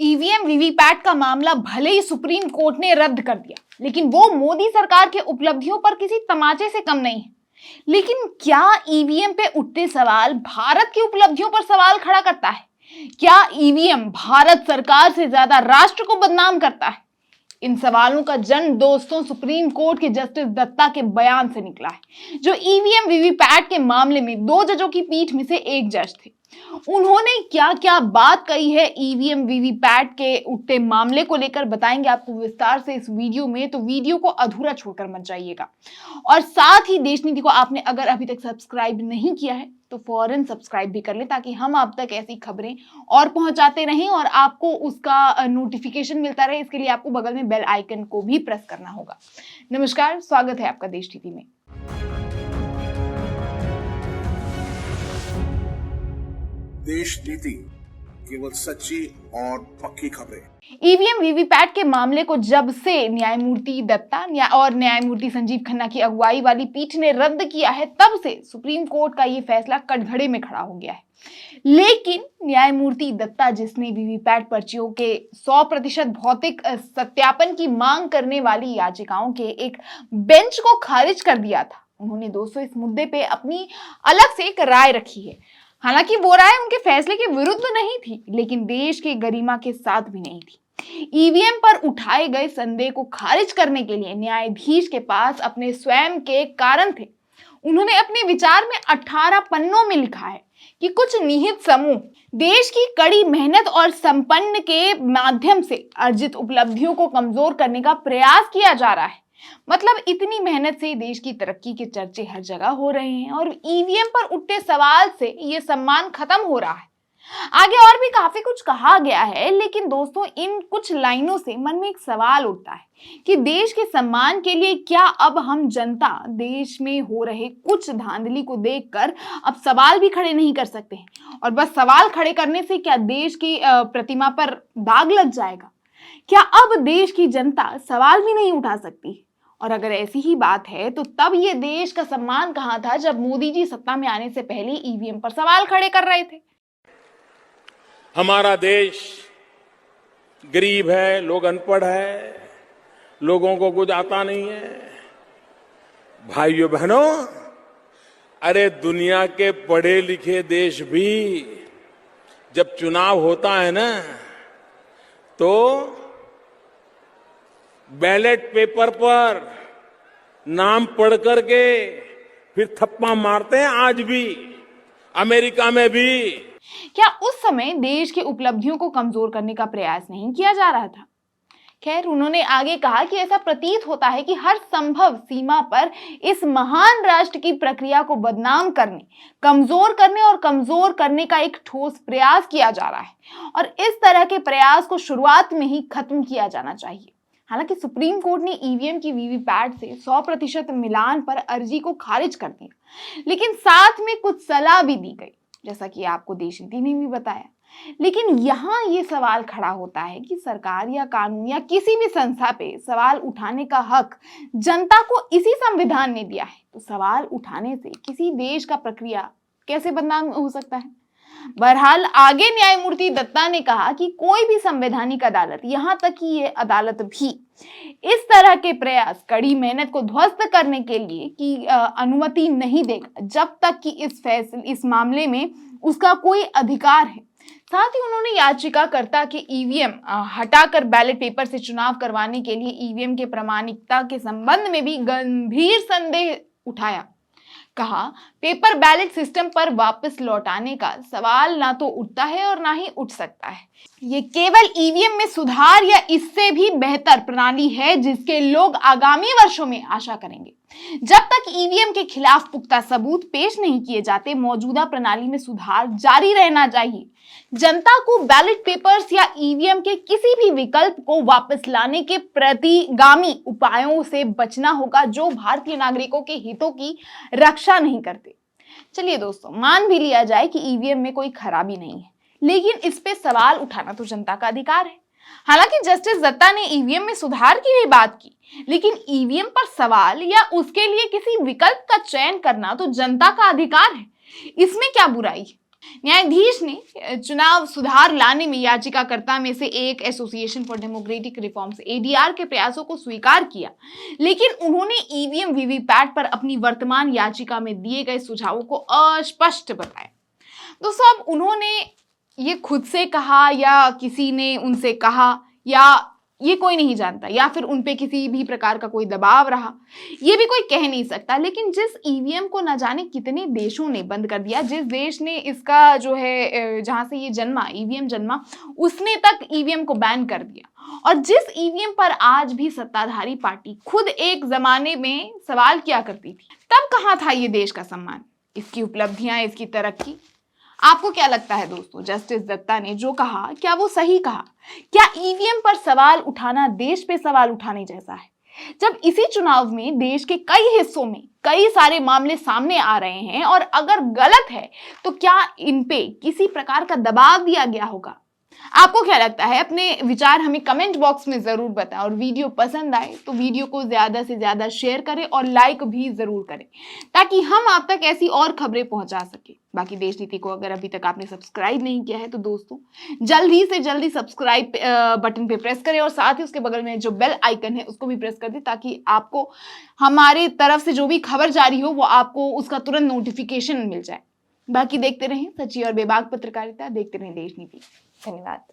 EVM VVPAT का मामला भले ही सुप्रीम कोर्ट ने रद्द कर दिया, लेकिन वो मोदी सरकार के उपलब्धियों पर किसी तमाचे से कम नहीं है। लेकिन क्या ईवीएम पे उठते सवाल भारत की उपलब्धियों पर सवाल खड़ा करता है? क्या ईवीएम भारत सरकार से ज्यादा राष्ट्र को बदनाम करता है? इन सवालों का जन्म दोस्तों सुप्रीम कोर्ट के जस्टिस दत्ता के बयान से निकला है, जो ईवीएम वीवीपैट के मामले में 2 जजों की पीठ में से एक जज थे। उन्होंने क्या क्या बात कही है ईवीएम वीवीपैट के उठते मामले को लेकर बताएंगे आपको विस्तार से इस वीडियो में, तो वीडियो को अधूरा छोड़कर मत जाइएगा। और साथ ही देश नीति को आपने अगर अभी तक सब्सक्राइब नहीं किया है तो फौरन सब्सक्राइब भी कर लें, ताकि हम आप तक ऐसी खबरें और पहुंचाते रहें और आपको उसका नोटिफिकेशन मिलता रहे। इसके लिए आपको बगल में बेल आइकन को भी प्रेस करना होगा। नमस्कार, स्वागत है आपका देश नीति में। देश नीति, केवल सच्ची और पक्की खबरें। ईवीएम वीवीपैट के मामले को जब से न्यायमूर्ति दत्ता और न्यायमूर्ति संजीव खन्ना की अगुवाई वाली पीठ ने रद्द किया है, तब से सुप्रीम कोर्ट का ये फैसला कटघरे में खड़ा हो गया है। लेकिन न्यायमूर्ति दत्ता, जिसने वीवीपैट पर्चियों के 100% भौतिक सत्यापन की मांग करने वाली याचिकाओं के एक बेंच को खारिज कर दिया था, उन्होंने दोस्तों इस मुद्दे पे अपनी अलग से एक राय रखी है। हालांकि वो राय उनके फैसले के विरुद्ध नहीं थी, लेकिन देश के गरिमा के साथ भी नहीं थी। ईवीएम पर उठाए गए संदेह को खारिज करने के लिए न्यायाधीश के पास अपने स्वयं के कारण थे। उन्होंने अपने विचार में 18 पन्नों में लिखा है कि कुछ निहित समूह देश की कड़ी मेहनत और संपन्न के माध्यम से अर्जित उपलब्धियों को कमजोर करने का प्रयास किया जा रहा है। मतलब इतनी मेहनत से देश की तरक्की के चर्चे हर जगह हो रहे हैं और ईवीएम पर उठते सवाल से ये सम्मान खत्म हो रहा है। आगे और भी काफी कुछ कहा गया है, लेकिन दोस्तों इन कुछ लाइनों से मन में एक सवाल उठता है कि देश के सम्मान के लिए क्या अब हम जनता देश में हो रहे कुछ धांधली को देखकर अब सवाल भी खड़े नहीं कर सकते हैं? और बस सवाल खड़े करने से क्या देश की प्रतिमा पर दाग लग जाएगा? क्या अब देश की जनता सवाल भी नहीं उठा सकती? और अगर ऐसी ही बात है तो तब ये देश का सम्मान कहां था जब मोदी जी सत्ता में आने से पहले ईवीएम पर सवाल खड़े कर रहे थे? हमारा देश गरीब है, लोग अनपढ़ है, लोगों को कुछ आता नहीं है। भाइयों बहनों, अरे दुनिया के पढ़े लिखे देश भी जब चुनाव होता है ना, तो बैलेट पेपर पर नाम पढ़ करके फिर थप्पा मारते हैं। आज भी अमेरिका में भी क्या उस समय देश की उपलब्धियों को कमजोर करने का प्रयास नहीं किया जा रहा था? खैर, उन्होंने आगे कहा कि ऐसा प्रतीत होता है कि हर संभव सीमा पर इस महान राष्ट्र की प्रक्रिया को बदनाम करने, कमजोर करने का एक ठोस प्रयास किया जा रहा है और इस तरह के प्रयास को शुरुआत में ही खत्म किया जाना चाहिए। हालांकि सुप्रीम कोर्ट ने ईवीएम की वीवीपैट से 100% मिलान पर अर्जी को खारिज कर दिया, लेकिन साथ में कुछ सलाह भी दी गई, जैसा कि आपको देश नीति ने भी बताया। लेकिन यहाँ ये सवाल खड़ा होता है कि सरकार या कानून या किसी भी संस्था पे सवाल उठाने का हक जनता को इसी संविधान ने दिया है, तो सवाल उठाने से किसी देश का प्रक्रिया कैसे बदनाम हो सकता है? बहरहाल आगे न्यायमूर्ति दत्ता ने कहा कि कोई भी संवैधानिक अदालत, यहाँ तक कि ये अदालत भी इस तरह के प्रयास, कड़ी मेहनत को ध्वस्त करने के लिए की अनुमति नहीं देगा जब तक कि इस मामले में उसका कोई अधिकार है। साथ ही उन्होंने याचिकाकर्ता के ईवीएम हटाकर बैलेट पेपर से चुनाव करवाने के लिए ईवीएम के प्रामाणिकता के संबंध में भी गंभीर संदेह उठाया। कहा, पेपर बैलेट सिस्टम पर वापस लौटाने का सवाल ना तो उठता है और ना ही उठ सकता है। ये केवल ईवीएम में सुधार या इससे भी बेहतर प्रणाली है जिसके लोग आगामी वर्षों में आशा करेंगे। जब तक ईवीएम के खिलाफ पुख्ता सबूत पेश नहीं किए जाते, मौजूदा प्रणाली में सुधार जारी रहना चाहिए। जनता को बैलेट पेपर्स या ईवीएम के किसी भी विकल्प को वापस लाने के प्रतिगामी उपायों से बचना होगा जो भारतीय नागरिकों के हितों की रक्षा नहीं करते। चलिए दोस्तों, मान भी लिया जाए कि ईवीएम में कोई खराबी नहीं है, लेकिन इस पे सवाल उठाना तो जनता का अधिकार है। हालांकि जस्टिस दत्ता ने ईवीएम में सुधार की भी बात की, लेकिन ईवीएम पर सवाल या उसके लिए किसी विकल्प का चयन करना तो जनता का अधिकार है। इसमें क्या बुराई है? न्यायाधीश ने चुनाव सुधार लाने में याचिकाकर्ता में से एक association for democratic reforms ADR के प्रयासों को स्वीकार किया, लेकिन उन्होंने ईवीएम वीवीपैट पर अपनी वर्तमान याचिका में दिए गए सुझावों को अस्पष्ट बताया। दोस्तों, अब उन्होंने ये खुद से कहा या किसी ने उनसे कहा या ये कोई नहीं जानता, या फिर उनपे किसी भी प्रकार का कोई दबाव रहा, ये भी कोई कह नहीं सकता। लेकिन जिस ईवीएम को न जाने कितने देशों ने बंद कर दिया, जिस देश ने इसका जो है जहां से ये जन्मा, ईवीएम जन्मा, उसने तक ईवीएम को बैन कर दिया, और जिस ईवीएम पर आज भी सत्ताधारी पार्टी खुद एक जमाने में सवाल किया करती थी, तब कहां था ये देश का सम्मान, इसकी उपलब्धियां, इसकी तरक्की। आपको क्या लगता है दोस्तों, जस्टिस दत्ता ने जो कहा, क्या वो सही कहा? क्या ईवीएम पर सवाल उठाना देश पे सवाल उठाने जैसा है? जब इसी चुनाव में देश के कई हिस्सों में कई सारे मामले सामने आ रहे हैं, और अगर गलत है तो क्या इन पे किसी प्रकार का दबाव दिया गया होगा? आपको क्या लगता है? अपने विचार हमें कमेंट बॉक्स में जरूर बताएं, और वीडियो पसंद आए तो वीडियो को ज्यादा से ज्यादा शेयर करें और लाइक भी जरूर करें, ताकि हम आप तक ऐसी और खबरें पहुंचा सके। बाकी देश नीति को अगर अभी तक आपने सब्सक्राइब नहीं किया है तो दोस्तों जल्दी से जल्दी सब्सक्राइब बटन पे प्रेस करें, और साथ ही उसके बगल में जो बेल आइकन है उसको भी प्रेस कर दें, ताकि आपको हमारे तरफ से जो भी खबर जारी हो वो आपको उसका तुरंत नोटिफिकेशन मिल जाए। बाकी देखते रहें सच्ची और बेबाक पत्रकारिता, देखते रहें देश नीति। धन्यवाद।